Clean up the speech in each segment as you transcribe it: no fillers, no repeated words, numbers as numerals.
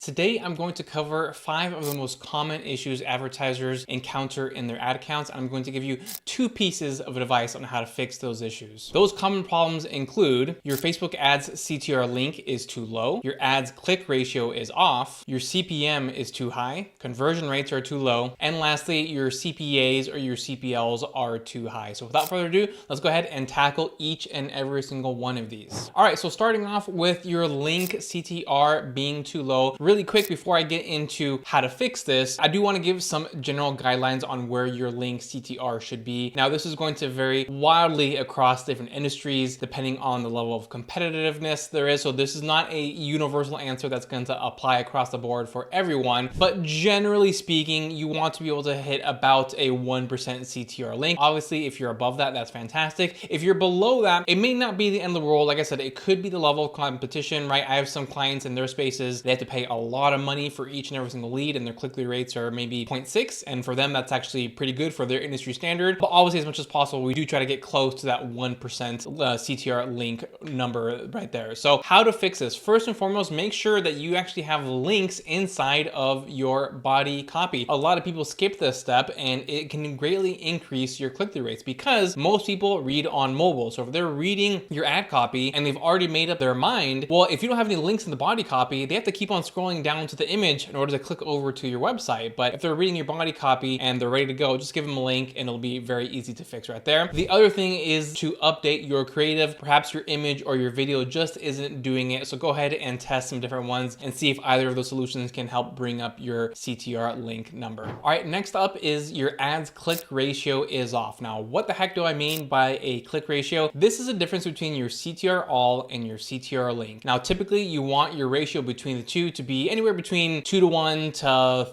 Today, I'm going to cover 5 of the most common issues advertisers encounter in their ad accounts, and I'm going to give you 2 pieces of advice on how to fix those issues. Those common problems include your Facebook ads CTR link is too low, your ads click ratio is off, your CPM is too high, conversion rates are too low, and lastly, your CPAs or your CPLs are too high. So without further ado, let's go ahead and tackle each and every single one of these. All right, so starting off with your link CTR being too low, really quick before I get into how to fix this, I do want to give some general guidelines on where your link CTR should be. Now, this is going to vary wildly across different industries depending on the level of competitiveness there is. So this is not a universal answer that's going to apply across the board for everyone, but generally speaking, you want to be able to hit about a 1% CTR link. Obviously, if you're above that, that's fantastic. If you're below that, it may not be the end of the world. Like I said, it could be the level of competition, right? I have some clients in their spaces, they have to pay a lot of money for each and every single lead, and their click-through rates are maybe 0.6, and for them that's actually pretty good for their industry standard. But obviously, as much as possible, we do try to get close to that 1% CTR link number right there. So how to fix this? First and foremost, make sure that you actually have links inside of your body copy. A lot of people skip this step, and it can greatly increase your click-through rates because most people read on mobile. So if they're reading your ad copy and they've already made up their mind, well, if you don't have any links in the body copy, they have to keep on scrolling down to the image in order to click over to your website. But if they're reading your body copy and they're ready to go, just give them a link and it'll be very easy to fix right there. The other thing is to update your creative. Perhaps your image or your video just isn't doing it. So go ahead and test some different ones and see if either of those solutions can help bring up your CTR link number. All right, next up is your ads click ratio is off. Now, what the heck do I mean by a click ratio? This is a difference between your CTR all and your CTR link. Now, typically you want your ratio between the two to be anywhere between 2-to-1 to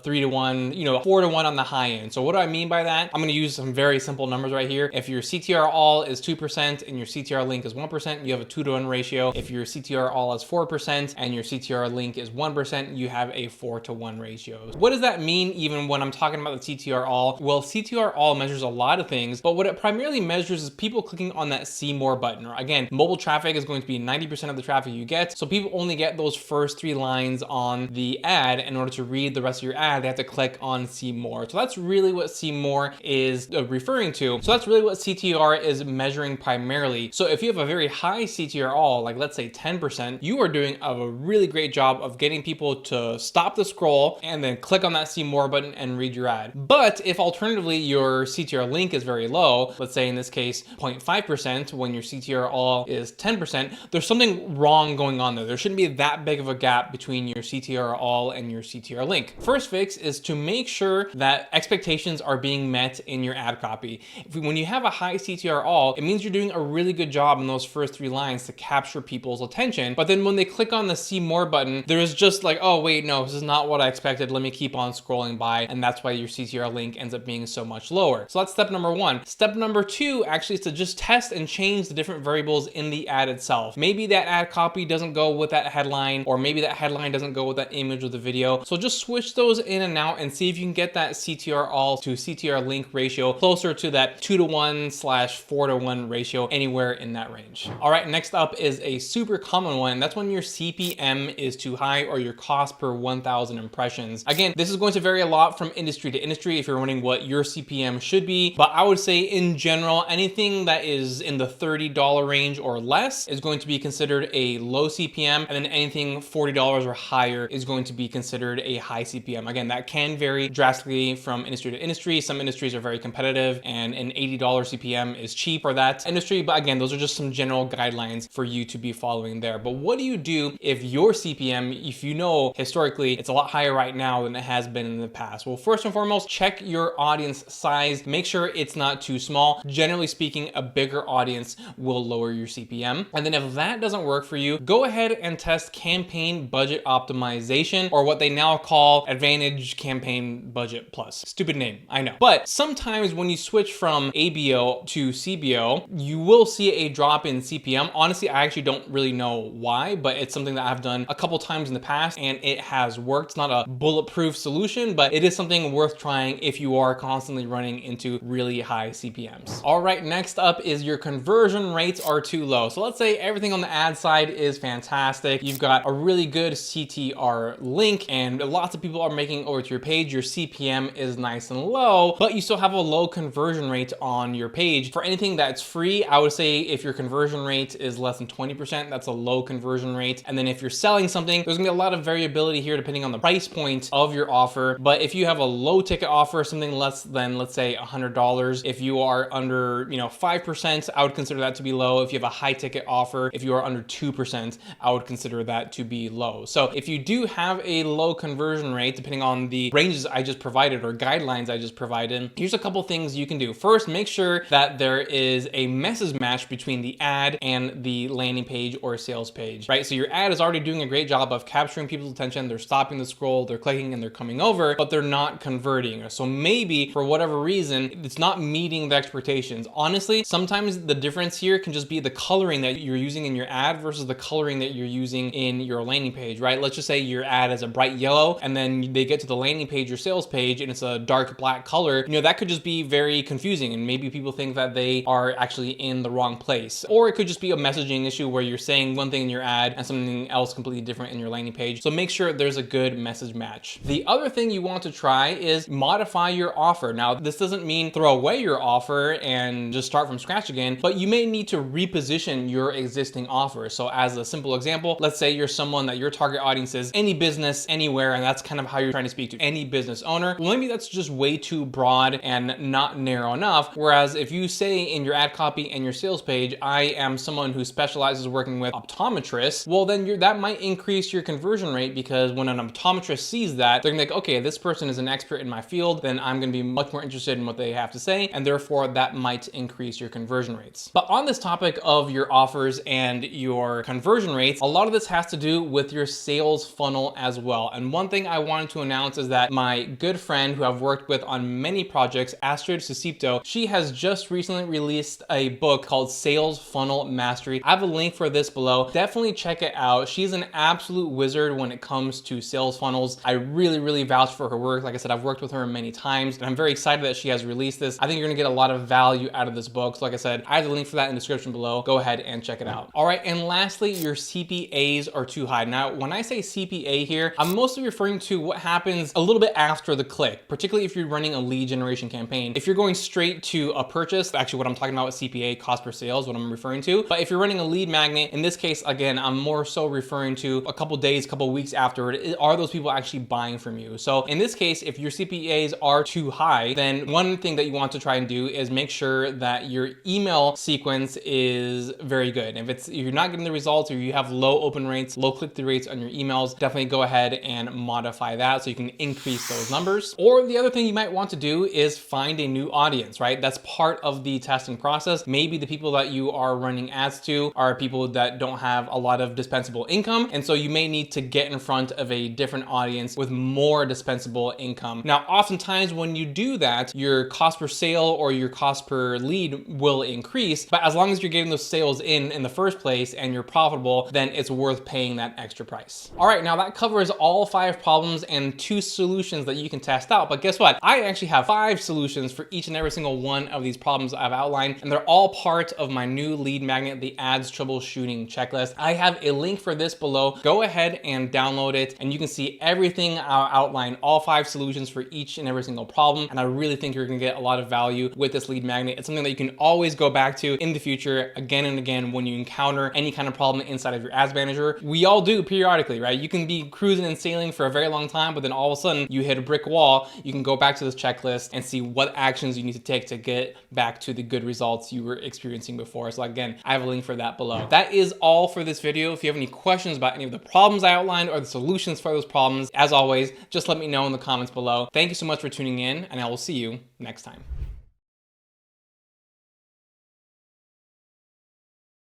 3-to-1, 4-to-1 on the high end. So what do I mean by that? I'm going to use some very simple numbers right here. If your CTR all is 2% and your CTR link is 1%, you have a 2-to-1 ratio. If your CTR all is 4% and your CTR link is 1%, you have a 4-to-1 ratio. What does that mean even when I'm talking about the CTR all? Well, CTR all measures a lot of things, but what it primarily measures is people clicking on that see more button. Again, mobile traffic is going to be 90% of the traffic you get. So people only get those first 3 lines on the ad. In order to read the rest of your ad, they have to click on see more. So that's really what see more is referring to. So that's really what CTR is measuring primarily. So if you have a very high CTR all, like let's say 10%, you are doing a really great job of getting people to stop the scroll and then click on that see more button and read your ad. But if alternatively your CTR link is very low, let's say in this case 0.5%, when your CTR all is 10%, there's something wrong going on there. There shouldn't be that big of a gap between your CTR all and your CTR link. First fix is to make sure that expectations are being met in your ad copy. When you have a high CTR all, it means you're doing a really good job in those first 3 lines to capture people's attention. But then when they click on the see more button, there is just like, oh wait, no, this is not what I expected. Let me keep on scrolling by. And that's why your CTR link ends up being so much lower. So that's step number 1. Step number 2 actually is to just test and change the different variables in the ad itself. Maybe that ad copy doesn't go with that headline, or maybe that headline doesn't go with that image of the video. So just switch those in and out and see if you can get that CTR all to CTR link ratio closer to that 2-to-1/4-to-1 ratio, anywhere in that range. All right, next up is a super common one. That's when your CPM is too high or your cost per 1,000 impressions. Again, this is going to vary a lot from industry to industry if you're wondering what your CPM should be, but I would say in general, anything that is in the $30 range or less is going to be considered a low CPM, and then anything $40 or higher is going to be considered a high CPM. Again, that can vary drastically from industry to industry. Some industries are very competitive and an $80 CPM is cheap for that industry, but again, those are just some general guidelines for you to be following there. But what do you do if your CPM, if you know historically it's a lot higher right now than it has been in the past? Well, first and foremost, check your audience size. Make sure it's not too small. Generally speaking, a bigger audience will lower your CPM. And then if that doesn't work for you, go ahead and test campaign budget optimization, or what they now call Advantage Campaign Budget Plus. Stupid name, I know. But sometimes when you switch from ABO to CBO, you will see a drop in CPM. Honestly, I actually don't really know why, but it's something that I've done a couple times in the past and it has worked. It's not a bulletproof solution, but it is something worth trying if you are constantly running into really high CPMs. All right, next up is your conversion rates are too low. So let's say everything on the ad side is fantastic. You've got a really good CTR our link and lots of people are making over to your page, your CPM is nice and low, but you still have a low conversion rate on your page. For anything that's free, I would say if your conversion rate is less than 20%, that's a low conversion rate. And then if you're selling something, there's gonna be a lot of variability here depending on the price point of your offer. But if you have a low ticket offer, something less than, let's say, $100, if you are under 5%, I would consider that to be low. If you have a high ticket offer, if you are under 2%, I would consider that to be low. So if you do have a low conversion rate, depending on the ranges I just provided or guidelines I just provided, here's a couple things you can do. First, make sure that there is a message match between the ad and the landing page or sales page, right? So your ad is already doing a great job of capturing people's attention. They're stopping the scroll, they're clicking and they're coming over, but they're not converting. So maybe for whatever reason, it's not meeting the expectations. Honestly, sometimes the difference here can just be the coloring that you're using in your ad versus the coloring that you're using in your landing page, right? Let's just say your ad is a bright yellow and then they get to the landing page or sales page and it's a dark black color. That could just be very confusing and maybe people think that they are actually in the wrong place. Or it could just be a messaging issue where you're saying one thing in your ad and something else completely different in your landing page. So make sure there's a good message match. The other thing you want to try is modify your offer. Now, this doesn't mean throw away your offer and just start from scratch again, but you may need to reposition your existing offer. So as a simple example, let's say you're someone that your target audience is any business, anywhere, and that's kind of how you're trying to speak to any business owner. Well, maybe that's just way too broad and not narrow enough. Whereas if you say in your ad copy and your sales page, I am someone who specializes working with optometrists, well, then that might increase your conversion rate because when an optometrist sees that, they're gonna be like, okay, this person is an expert in my field, then I'm gonna be much more interested in what they have to say, and therefore that might increase your conversion rates. But on this topic of your offers and your conversion rates, a lot of this has to do with your sales funnel as well. And one thing I wanted to announce is that my good friend who I've worked with on many projects, Astrid Susipto, she has just recently released a book called Sales Funnel Mastery. I have a link for this below. Definitely check it out. She's an absolute wizard when it comes to sales funnels. I really vouch for her work. Like I said, I've worked with her many times and I'm very excited that she has released this. I think you're gonna get a lot of value out of this book. So like I said, I have the link for that in the description below. Go ahead and check it out. All right, and lastly, your CPAs are too high. Now, when I say CPA here, I'm mostly referring to what happens a little bit after the click, particularly if you're running a lead generation campaign. If you're going straight to a purchase, actually what I'm talking about with CPA, cost per sale, is what I'm referring to. But if you're running a lead magnet, in this case, again, I'm more so referring to a couple days, couple weeks afterward, are those people actually buying from you? So in this case, if your CPAs are too high, then one thing that you want to try and do is make sure that your email sequence is very good. If you're not getting the results or you have low open rates, low click-through rates on your emails, definitely go ahead and modify that so you can increase those numbers. Or the other thing you might want to do is find a new audience, right? That's part of the testing process. Maybe the people that you are running ads to are people that don't have a lot of dispensable income. And so you may need to get in front of a different audience with more dispensable income. Now, oftentimes when you do that, your cost per sale or your cost per lead will increase, but as long as you're getting those sales in the first place and you're profitable, then it's worth paying that extra price. All right, now that covers all 5 problems and 2 solutions that you can test out. But guess what? I actually have 5 solutions for each and every single one of these problems I've outlined, and they're all part of my new lead magnet, the ads troubleshooting checklist. I have a link for this below. Go ahead and download it, and you can see everything I'll outline, all 5 solutions for each and every single problem. And I really think you're gonna get a lot of value with this lead magnet. It's something that you can always go back to in the future again and again when you encounter any kind of problem inside of your ads manager. We all do periodically, right? You can be cruising and sailing for a very long time, but then all of a sudden you hit a brick wall. You can go back to this checklist and see what actions you need to take to get back to the good results you were experiencing before. So again, I have a link for that below. That is all for this video. If you have any questions about any of the problems I outlined or the solutions for those problems, as always, just let me know in the comments below. Thank you so much for tuning in, and I will see you next time.